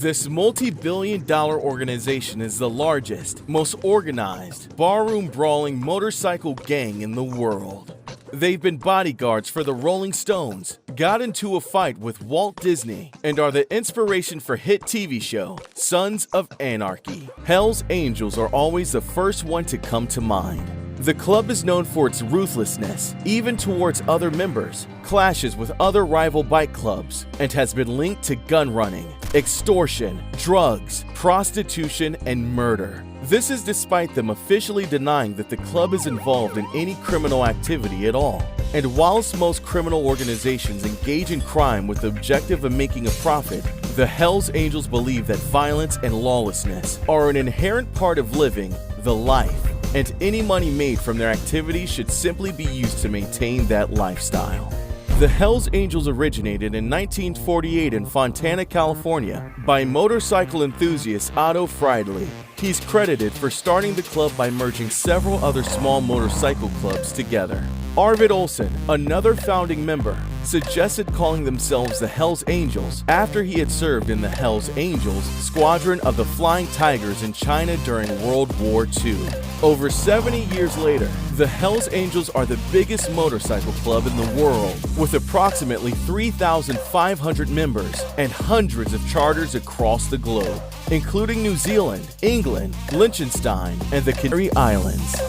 This multi-billion-dollar organization is the largest, most organized, barroom-brawling motorcycle gang in the world. They've been bodyguards for the Rolling Stones, got into a fight with Walt Disney, and are the inspiration for hit TV show Sons of Anarchy. Hell's Angels are always the first one to come to mind. The club is known for its ruthlessness, even towards other members, clashes with other rival bike clubs, and has been linked to gun running, extortion, drugs, prostitution, and murder. This is despite them officially denying that the club is involved in any criminal activity at all. And whilst most criminal organizations engage in crime with the objective of making a profit, the Hells Angels believe that violence and lawlessness are an inherent part of living the life, and any money made from their activities should simply be used to maintain that lifestyle. The Hells Angels originated in 1948 in Fontana, California, by motorcycle enthusiast Otto Friedli. He's credited for starting the club by merging several other small motorcycle clubs together. Arvid Olsen, another founding member, suggested calling themselves the Hells Angels after he had served in the Hells Angels squadron of the Flying Tigers in China during World War II. Over 70 years later, the Hells Angels are the biggest motorcycle club in the world, with approximately 3,500 members and hundreds of charters across the globe, including New Zealand, England, Liechtenstein, and the Canary Islands.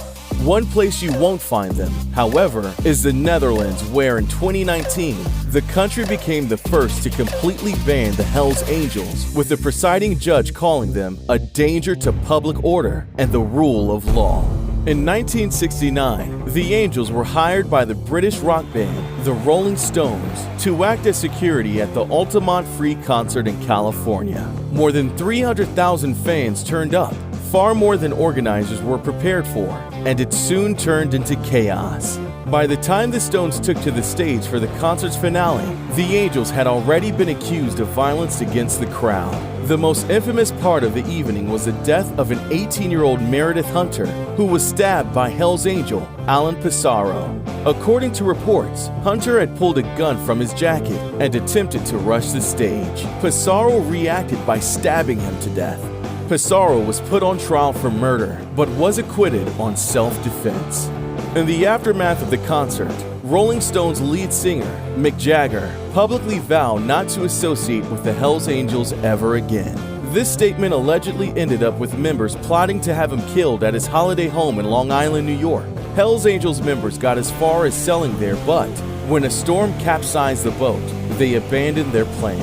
One place you won't find them, however, is the Netherlands, where in 2019, the country became the first to completely ban the Hells Angels, with the presiding judge calling them a danger to public order and the rule of law. In 1969, the Angels were hired by the British rock band, the Rolling Stones, to act as security at the Altamont Free concert in California. More than 300,000 fans turned up, far more than organizers were prepared for, and it soon turned into chaos. By the time the Stones took to the stage for the concert's finale, the Angels had already been accused of violence against the crowd. The most infamous part of the evening was the death of an 18-year-old Meredith Hunter, who was stabbed by Hells Angel Alan Pissarro. According to reports, Hunter had pulled a gun from his jacket and attempted to rush the stage. Pissarro reacted by stabbing him to death. Pissarro was put on trial for murder, but was acquitted on self-defense. In the aftermath of the concert, Rolling Stones lead singer, Mick Jagger, publicly vowed not to associate with the Hells Angels ever again. This statement allegedly ended up with members plotting to have him killed at his holiday home in Long Island, New York. Hells Angels members got as far as selling there, but when a storm capsized the boat, they abandoned their plan.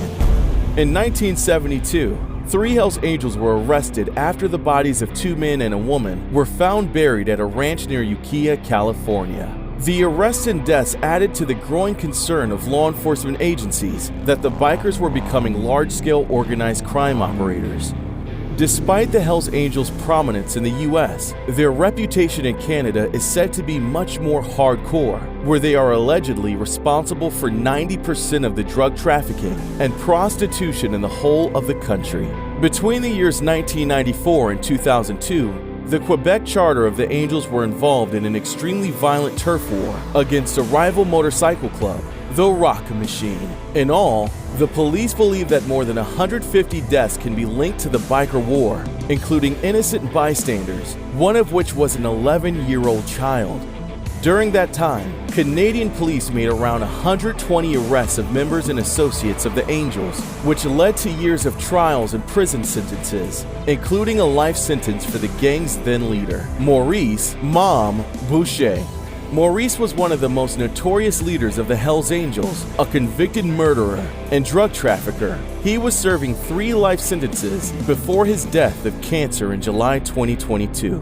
In 1972, 3 Hells Angels were arrested after the bodies of 2 men and a woman were found buried at a ranch near Ukiah, California. The arrests and deaths added to the growing concern of law enforcement agencies that the bikers were becoming large-scale organized crime operators. Despite the Hells Angels' prominence in the US, their reputation in Canada is said to be much more hardcore, where they are allegedly responsible for 90% of the drug trafficking and prostitution in the whole of the country. Between the years 1994 and 2002, the Quebec charter of the Angels were involved in an extremely violent turf war against a rival motorcycle club, the Rock Machine. In all, the police believe that more than 150 deaths can be linked to the biker war, including innocent bystanders, one of which was an 11-year-old child. During that time, Canadian police made around 120 arrests of members and associates of the Angels, which led to years of trials and prison sentences, including a life sentence for the gang's then leader, Maurice "Mom" Boucher. Maurice was one of the most notorious leaders of the Hells Angels, a convicted murderer and drug trafficker. He was serving 3 life sentences before his death of cancer in July 2022.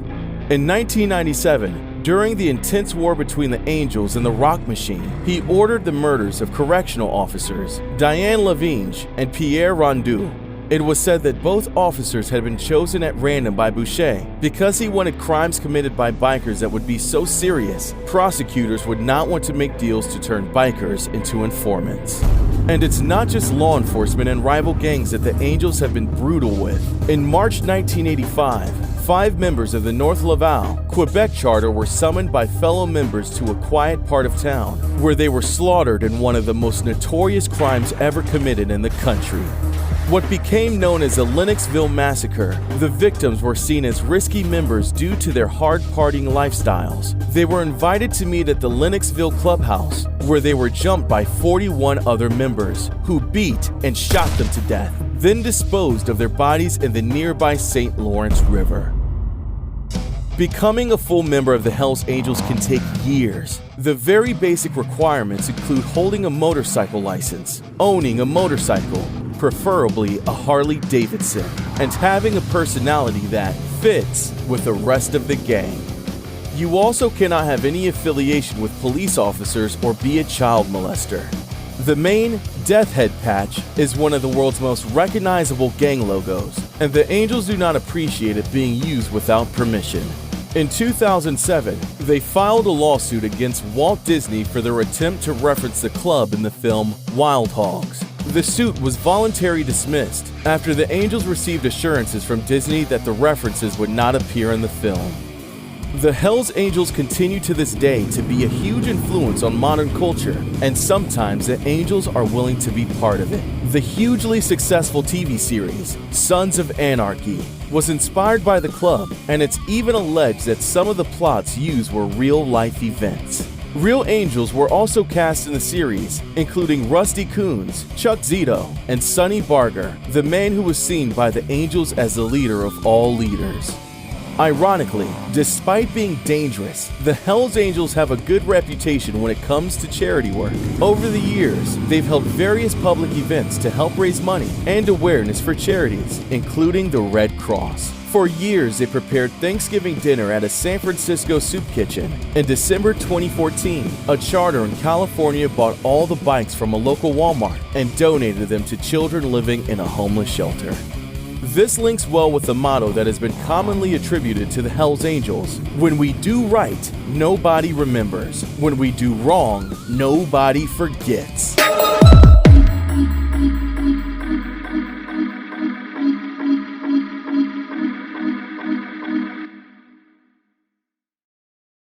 In 1997, during the intense war between the Angels and the Rock Machine, he ordered the murders of correctional officers Diane Lavinge and Pierre Rondeau. It was said that both officers had been chosen at random by Boucher because he wanted crimes committed by bikers that would be so serious, prosecutors would not want to make deals to turn bikers into informants. And it's not just law enforcement and rival gangs that the Angels have been brutal with. In March 1985, 5 members of the North Laval, Quebec charter were summoned by fellow members to a quiet part of town, where they were slaughtered in one of the most notorious crimes ever committed in the country. What became known as the Lennoxville Massacre, the victims were seen as risky members due to their hard partying lifestyles. They were invited to meet at the Lennoxville clubhouse, where they were jumped by 41 other members, who beat and shot them to death, then disposed of their bodies in the nearby St. Lawrence River. Becoming a full member of the Hells Angels can take years. The very basic requirements include holding a motorcycle license, owning a motorcycle, preferably a Harley Davidson, and having a personality that fits with the rest of the gang. You also cannot have any affiliation with police officers or be a child molester. The main Death Head patch is one of the world's most recognizable gang logos, and the Angels do not appreciate it being used without permission. In 2007, they filed a lawsuit against Walt Disney for their attempt to reference the club in the film Wild Hogs. The suit was voluntarily dismissed after the Angels received assurances from Disney that the references would not appear in the film. The Hells Angels continue to this day to be a huge influence on modern culture, and sometimes the Angels are willing to be part of it. The hugely successful TV series, Sons of Anarchy, was inspired by the club, and it's even alleged that some of the plots used were real-life events. Real Angels were also cast in the series, including Rusty Coons, Chuck Zito, and Sonny Barger, the man who was seen by the Angels as the leader of all leaders. Ironically, despite being dangerous, the Hells Angels have a good reputation when it comes to charity work. Over the years, they've held various public events to help raise money and awareness for charities, including the Red Cross. For years, they prepared Thanksgiving dinner at a San Francisco soup kitchen. In December 2014, a charter in California bought all the bikes from a local Walmart and donated them to children living in a homeless shelter. This links well with the motto that has been commonly attributed to the Hells Angels: when we do right, nobody remembers. When we do wrong, nobody forgets.